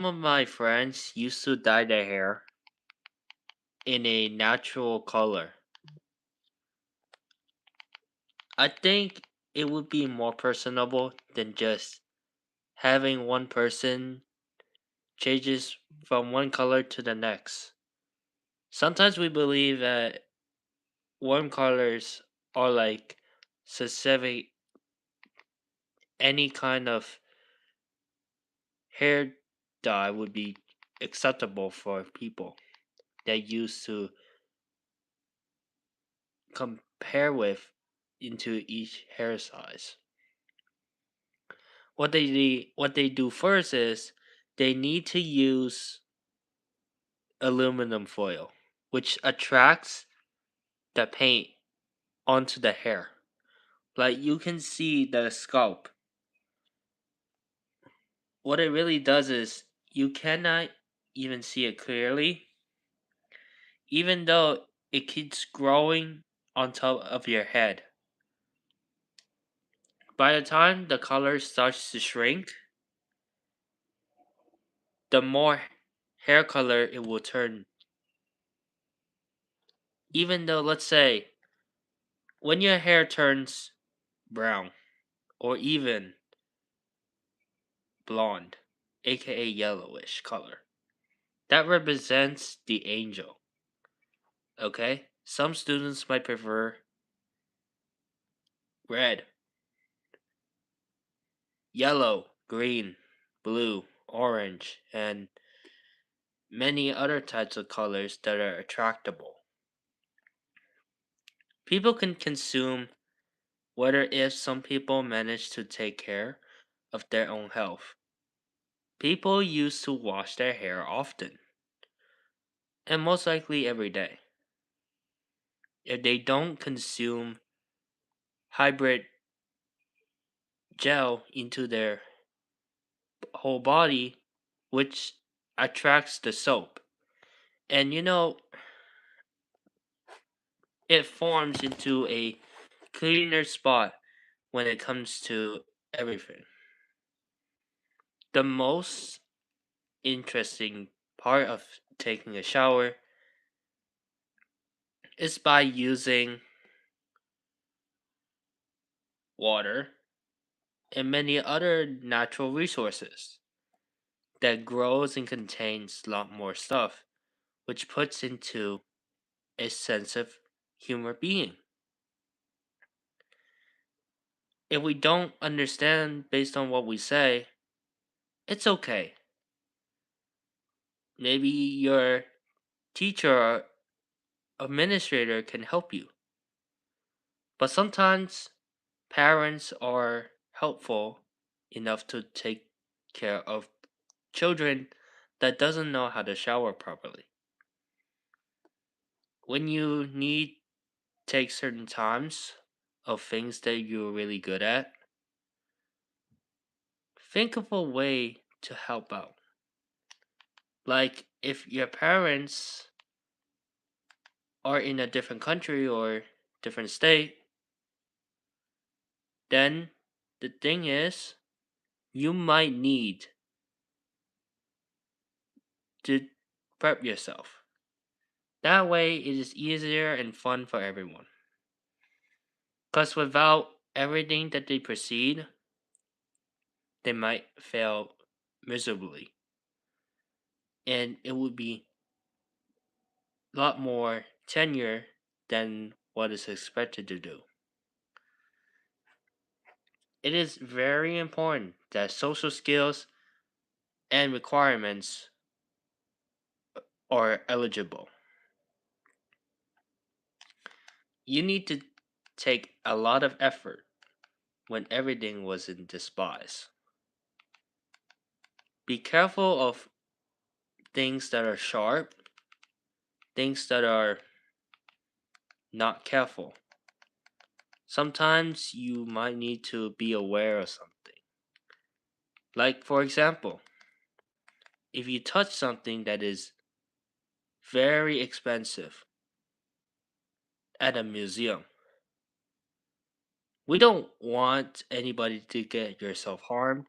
Some of my friends used to dye their hair in a natural color. I think it would be more personable than just having one person changes from one color to the next. Sometimes we believe that warm colors are like specific any kind of hair dye would be acceptable for people that used to compare with into each hair size. What they do first is they need to use aluminum foil, which attracts the paint onto the hair. Like you can see the scalp. What it really does is you cannot even see it clearly, even though it keeps growing on top of your head. By the time the color starts to shrink, the more hair color it will turn. Even though, let's say, when your hair turns brown or even blonde, aka yellowish color, that represents the angel. Okay? Some students might prefer red, yellow, green, blue, orange, and many other types of colors that are attractable. People can consume whether if some people manage to take care of their own health. People used to wash their hair often, and most likely every day. If they don't consume hybrid gel into their whole body, which attracts the soap. And it forms into a cleaner spot when it comes to everything. The most interesting part of taking a shower is by using water and many other natural resources that grows and contains a lot more stuff, which puts into a sense of humor being. If we don't understand based on what we say, it's okay. Maybe your teacher or administrator can help you. But sometimes parents are helpful enough to take care of children that doesn't know how to shower properly. When you need take certain times of things that you're really good at, think of a way to help out. Like if your parents are in a different country or different state, then the thing is you might need to prep yourself. That way it is easier and fun for everyone. Because without everything that they proceed, they might fail miserably. And it would be a lot more tenure than what is expected to do. It is very important that social skills and requirements are eligible. You need to take a lot of effort when everything was in despise. Be careful of things that are sharp, things that are not careful. Sometimes you might need to be aware of something. Like, for example, if you touch something that is very expensive at a museum, we don't want anybody to get yourself harmed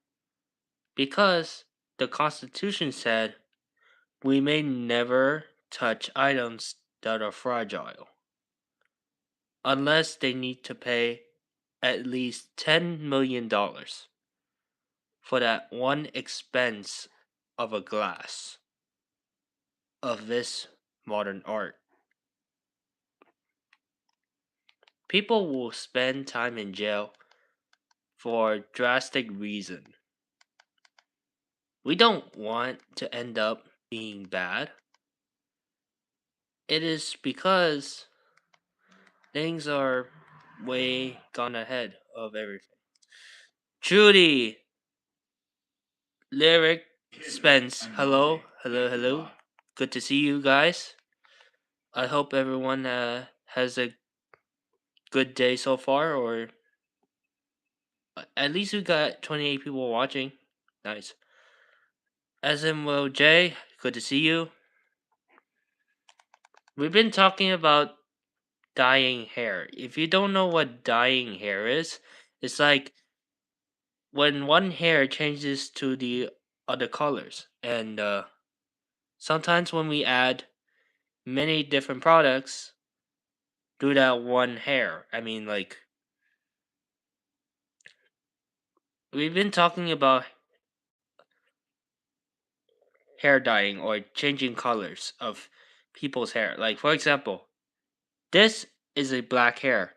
because the Constitution said we may never touch items that are fragile unless they need to pay at least $10 million for that one expense of a glass of this modern art. People will spend time in jail for a drastic reason. We don't want to end up being bad. It is because things are way gone ahead of everything. Judy, Lyric, Spence, hello, hello, hello. Good to see you guys. I hope everyone has a good day so far, or at least we got 28 people watching. Nice. SMOJ, good to see you. We've been talking about dyeing hair. If you don't know what dyeing hair is, it's like when one hair changes to the other colors. And sometimes when we add many different products to that one hair, I mean, like, we've been talking about hair dyeing or changing colors of people's hair. Like, for example, this is a black hair,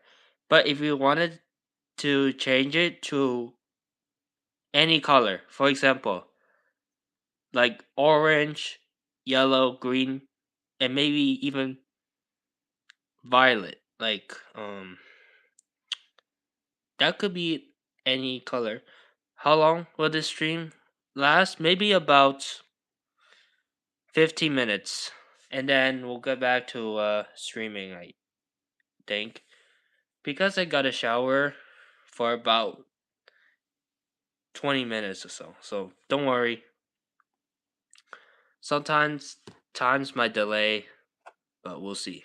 but if you wanted to change it to any color, for example, like orange, yellow, green, and maybe even violet, like that could be any color. How long will this stream last? Maybe about 15 minutes, and then we'll get back to streaming, I think, because I got a shower for about 20 minutes or so. So don't worry. Sometimes times might delay, but we'll see.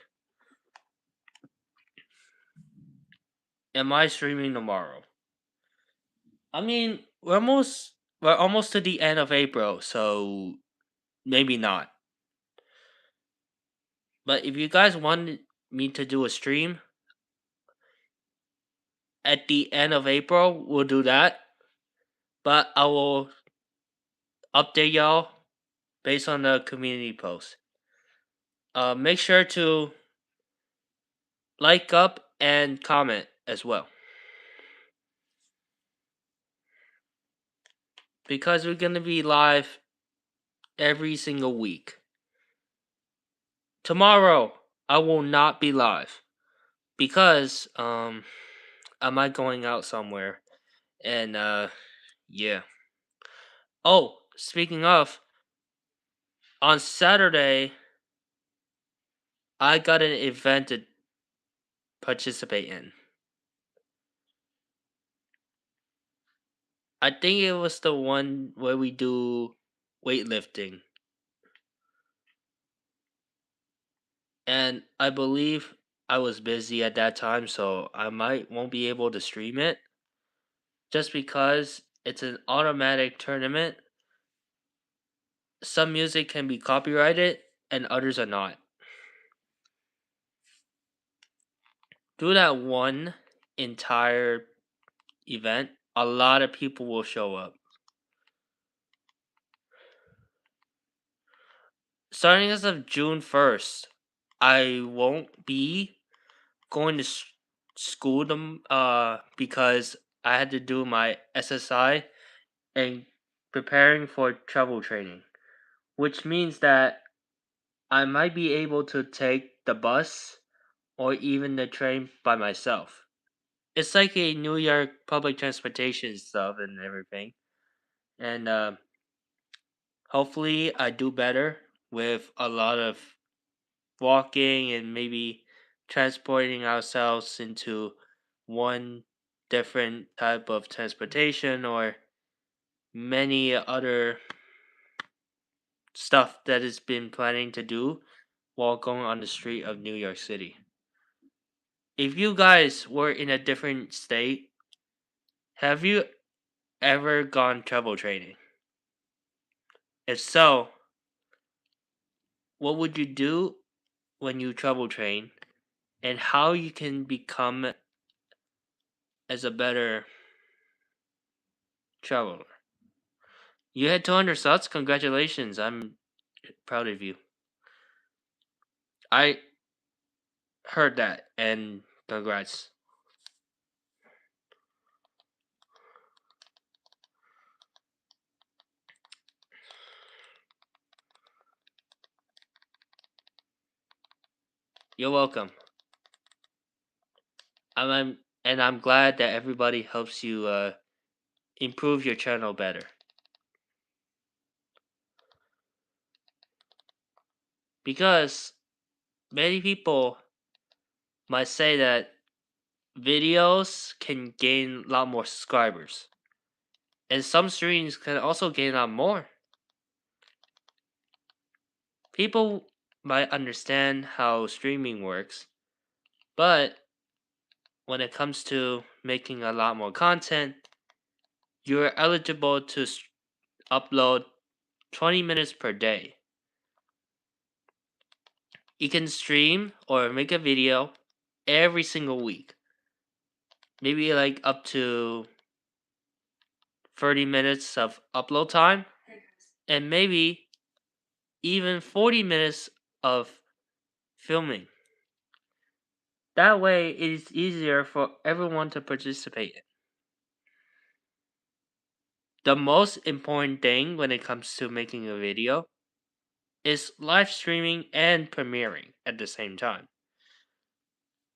Am I streaming tomorrow? I mean, we're almost to the end of April, so maybe not. But if you guys want me to do a stream at the end of April, we'll do that. But I will update y'all based on the community post. Make sure to like up and comment as well, because we're gonna be live every single week. Tomorrow I will not be live because I might going out somewhere, and yeah. Oh, speaking of, on Saturday I got an event to participate in. I think it was the one where we do weightlifting. And I believe I was busy at that time, so I might won't be able to stream it just because it's an automatic tournament. Some music can be copyrighted and others are not. Through that one entire event, a lot of people will show up. Starting as of June 1st, I won't be going to school them because I had to do my SSI and preparing for travel training, which means that I might be able to take the bus or even the train by myself. It's like a New York public transportation stuff and everything. And hopefully I do better with a lot of walking and maybe transporting ourselves into one different type of transportation or many other stuff that has been planning to do while going on the street of New York City. If you guys were in a different state, have you ever gone travel training? If so, what would you do when you travel train, and how you can become as a better traveler? You had 200 subs. Congratulations! I'm proud of you. I heard that, and congrats. You're welcome. I'm glad that everybody helps you improve your channel better. Because many people might say that videos can gain a lot more subscribers, and some streams can also gain a lot more. People might understand how streaming works, but when it comes to making a lot more content, you're eligible to upload 20 minutes per day. You can stream or make a video every single week. Maybe like up to 30 minutes of upload time, and maybe even 40 minutes of filming. That way, it is easier for everyone to participate. The most important thing when it comes to making a video is live streaming and premiering at the same time.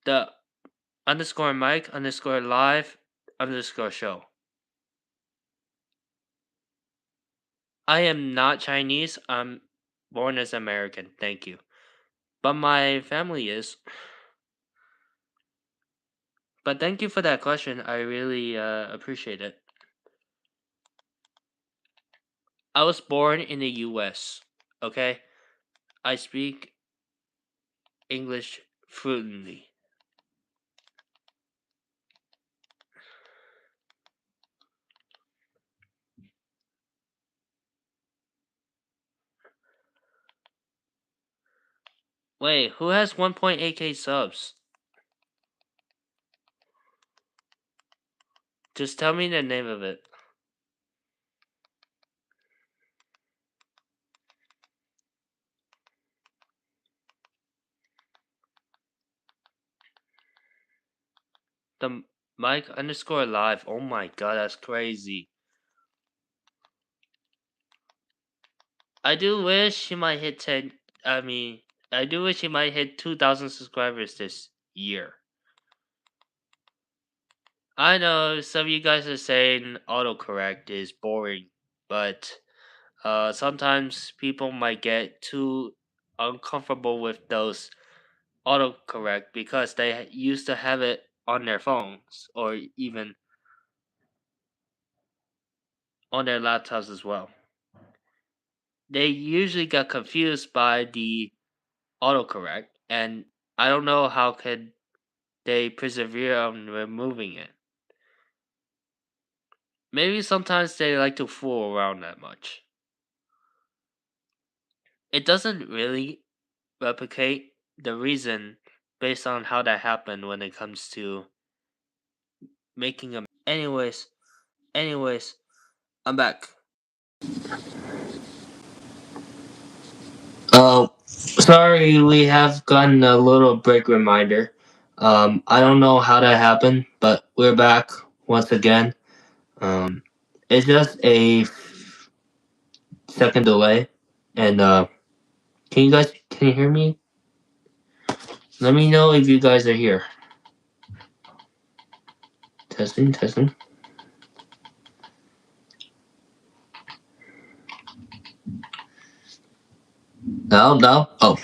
The underscore mic underscore live underscore show. I am not Chinese. I'm born as American. Thank you. But my family is. But thank you for that question. I really appreciate it. I was born in the US. Okay? I speak English fluently. Wait, who has 1.8k subs? Just tell me the name of it. The Mike underscore live. Oh my god, that's crazy. I do wish he might hit 10. I do wish he might hit 2,000 subscribers this year. I know some of you guys are saying autocorrect is boring, but sometimes people might get too uncomfortable with those autocorrect because they used to have it on their phones or even on their laptops as well. They usually got confused by the autocorrect, and I don't know how could they persevere on removing it. Maybe sometimes they like to fool around that much. It doesn't really replicate the reason based on how that happened when it comes to making a. Anyways, I'm back. Sorry, we have gotten a little break reminder. I don't know how that happened, but we're back once again. It's just a second delay, and can you hear me? Let me know if you guys are here. Testing. No. Oh.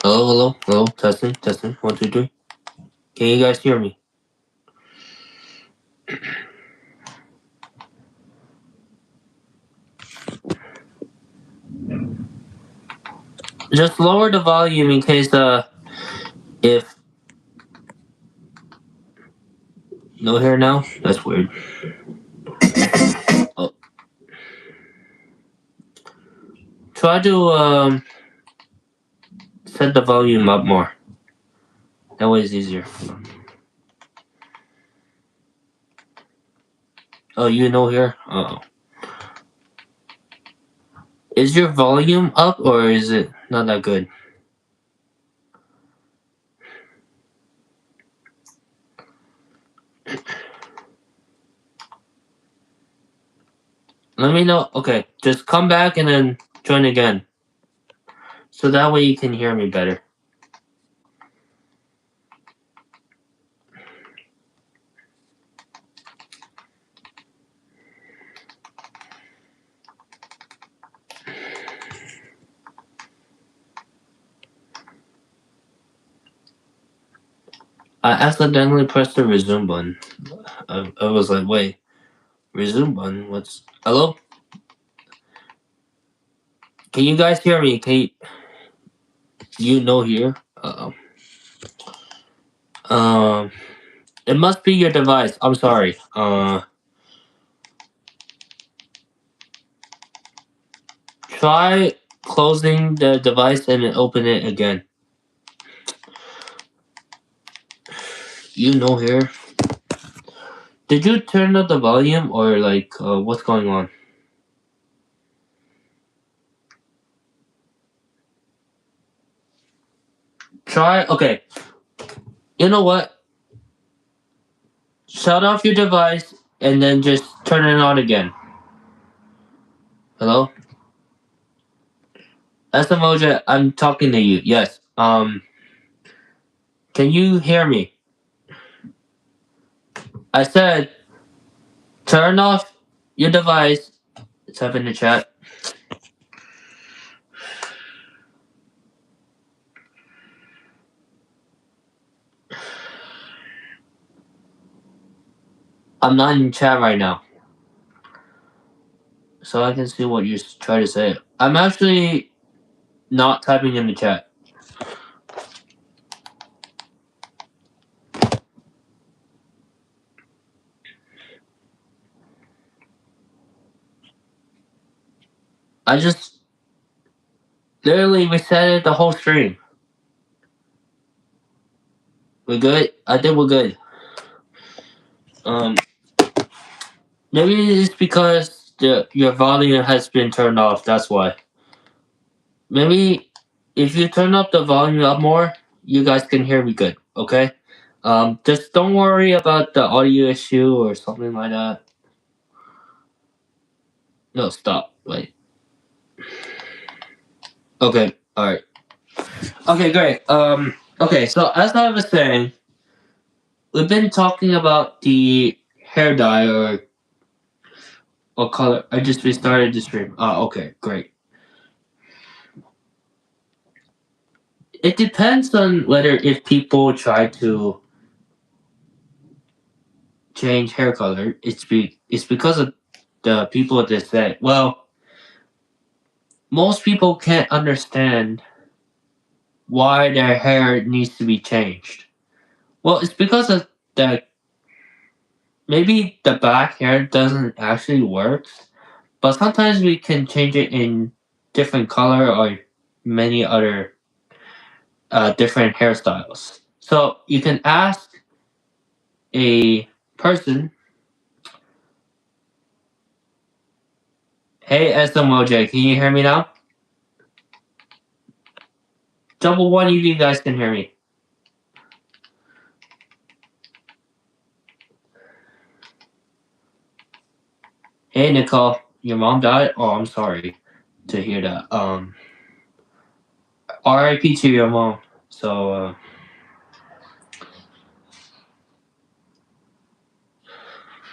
Hello. Testing. 1, 2, 3. Can you guys hear me? Just lower the volume in case if no hair now. That's weird. try to set the volume up more. That way it's easier. Oh, you know here? Oh. Is your volume up or is it not that good? Let me know. Okay, just come back and then join again. So that way you can hear me better. I accidentally pressed the resume button. I was like, wait, resume button? What's. Hello? Can you guys hear me? You know here? Um, it must be your device. I'm sorry. Try closing the device and then open it again. You know here. Did you turn up the volume or like what's going on? Try. Okay. You know what? Shut off your device and then just turn it on again. Hello? SMOJ, I'm talking to you. Yes. Can you hear me? I said turn off your device. It's up in the chat. I'm not in chat right now. So I can see what you're trying to say. I'm actually not typing in the chat. I just literally reset the whole stream. We're good? I think we're good. Maybe it's because your volume has been turned off, that's why. Maybe if you turn up the volume up more, you guys can hear me good, okay? Just don't worry about the audio issue or something like that. No, stop. Wait. Okay, alright. Okay, great. Okay, so as I was saying, we've been talking about the hair dye or color. I just restarted the stream. Okay, great. It depends on whether if people try to change hair color. It's because of the people that say, well, most people can't understand why their hair needs to be changed. Well, it's because of the maybe the black hair doesn't actually work, but sometimes we can change it in different color or many other different hairstyles. So you can ask a person, hey SMOJ, can you hear me now? Double one of you guys can hear me. Hey Nicole, your mom died? Oh, I'm sorry to hear that. RIP to your mom. So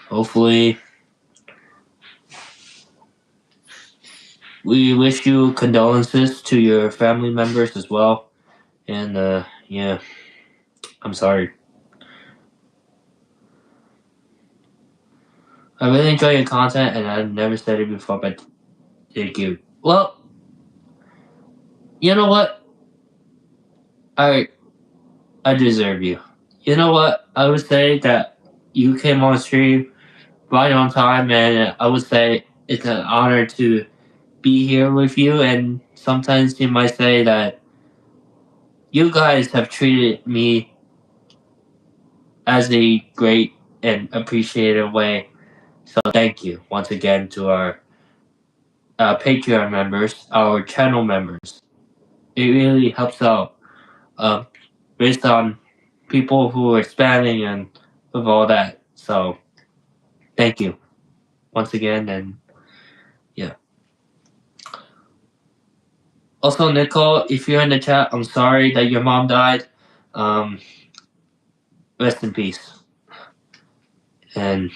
hopefully we wish you condolences to your family members as well. And yeah, I'm sorry. I really enjoy your content, and I've never said it before, but thank you. Well, you know what? I deserve you. You know what? I would say that you came on stream right on time, and I would say it's an honor to be here with you, and sometimes you might say that you guys have treated me as a great and appreciated way. So thank you once again to our Patreon members, our channel members. It really helps out uh, based on people who are spamming and with all that. So thank you once again, and yeah. Also, Nicole, if you're in the chat, I'm sorry that your mom died. Um, Rest in peace. And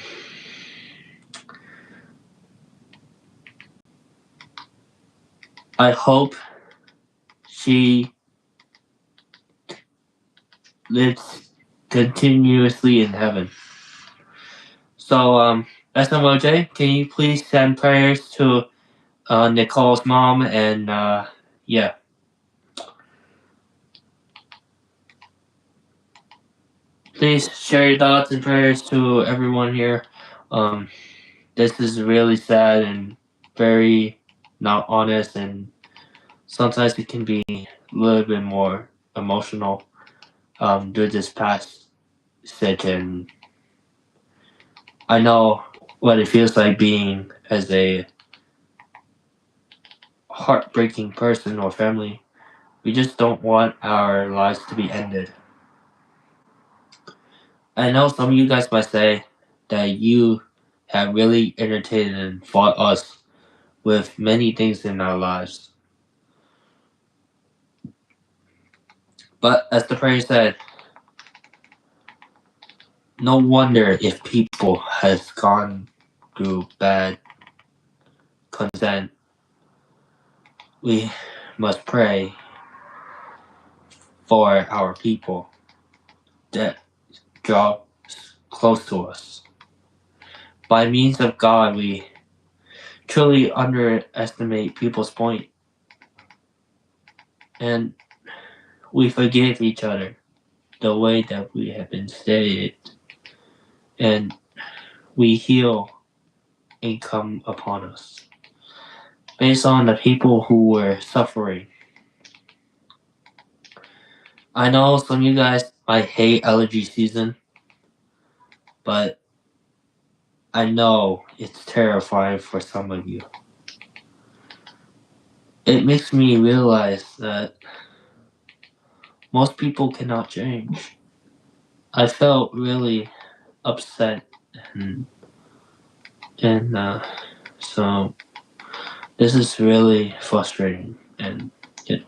I hope she lives continuously in heaven. So, SMOJ, can you please send prayers to Nicole's mom? And yeah. Please share your thoughts and prayers to everyone here. This is really sad and very not honest, and sometimes it can be a little bit more emotional due to this past sick, and I know what it feels like being as a heartbreaking person or family. We just don't want our lives to be ended. I know some of you guys might say that you have really entertained and fought us with many things in our lives. But as the prayer said, no wonder if people has gone through bad consent. We must pray for our people that draw close to us. By means of God, we truly underestimate people's point, and we forgive each other the way that we have been stated, and we heal and come upon us based on the people who were suffering. I know some of you guys might hate allergy season, but I know it's terrifying for some of you. It makes me realize that most people cannot change. I felt really upset, and so this is really frustrating, and you know,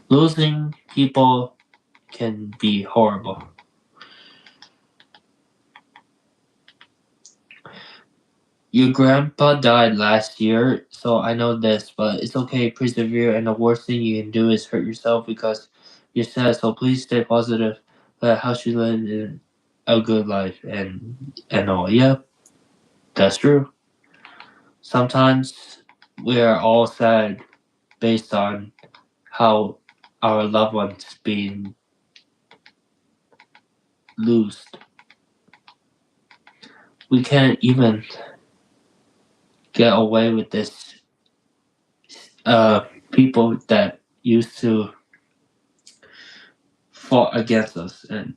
losing people can be horrible. Your grandpa died last year, so I know this, but it's okay, persevere, and the worst thing you can do is hurt yourself because you're sad, so please stay positive. But how should you live a good life and all? Yeah, that's true. Sometimes we are all sad based on how our loved ones being loosed. We can't even get away with this. People that used to fought against us and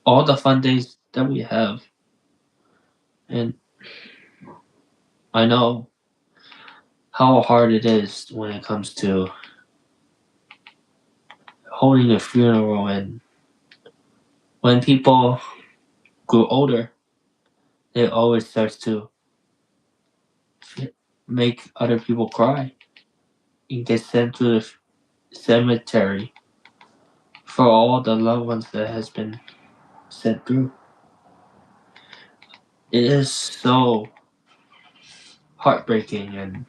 all the fun things that we have. And I know how hard it is when it comes to holding a funeral, and when people grow older, they always start to make other people cry and get sent to the cemetery for all the loved ones that has been sent through. It is so heartbreaking, and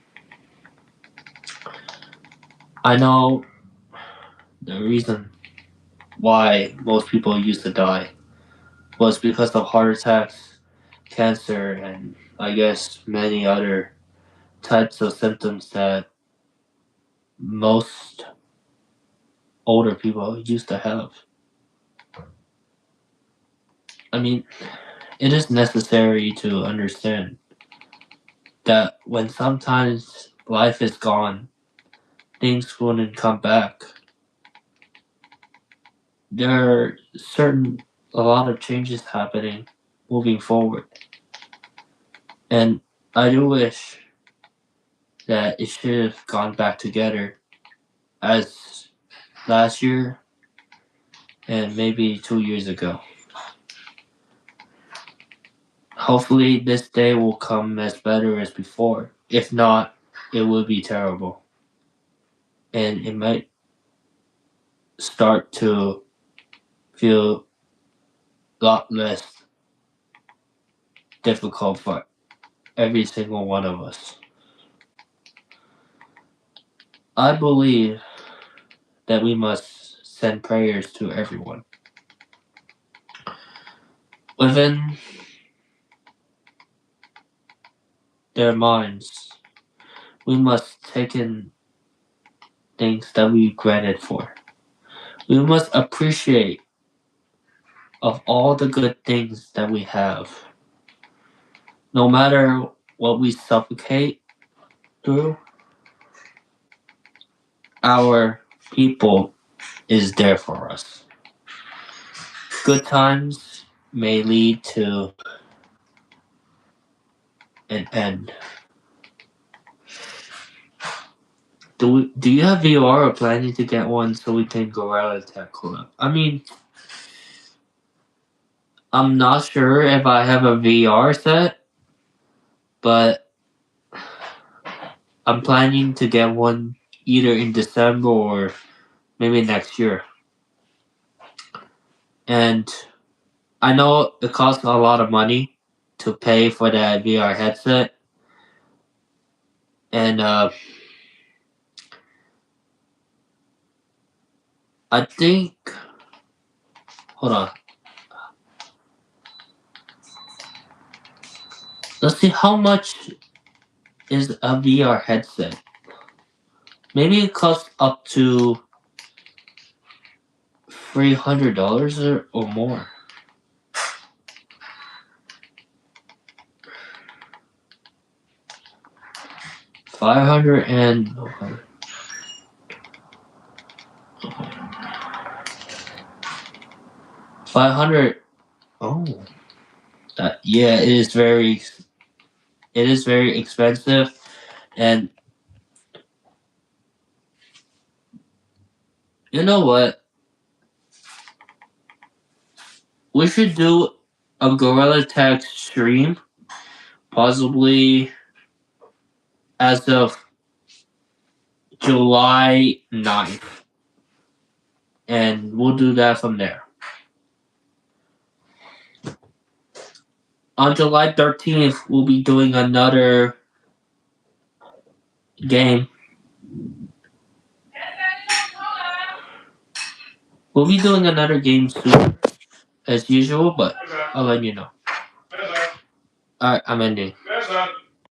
I know the reason why most people used to die was because of heart attacks, cancer, and I guess many other types of symptoms that most older people used to have. I mean, it is necessary to understand that when sometimes life is gone, things wouldn't come back. There are a lot of changes happening moving forward. And I do wish that it should have gone back together as last year and maybe 2 years ago. Hopefully, this day will come as better as before. If not, it will be terrible. And it might start to feel a lot less difficult for every single one of us. I believe that we must send prayers to everyone. Within their minds, we must take in things that we granted for. We must appreciate of all the good things that we have. No matter what we suffocate through, our people is there for us. Good times may lead to an end. Do you have VR or planning to get one so we can Gorilla Tech collab? I mean, I'm not sure if I have a VR set, but I'm planning to get one either in December or maybe next year. And I know it costs a lot of money to pay for that VR headset. And I think, hold on. Let's see how much is a VR headset. Maybe it costs up to $300 or more. $500. Oh, yeah, it is very expensive, and you know what? We should do a Gorilla Tag stream, possibly as of July 9th, and we'll do that from there. On July 13th, we'll be doing another game. We'll be doing another game soon, as usual, but I'll let you know. Alright, I'm ending.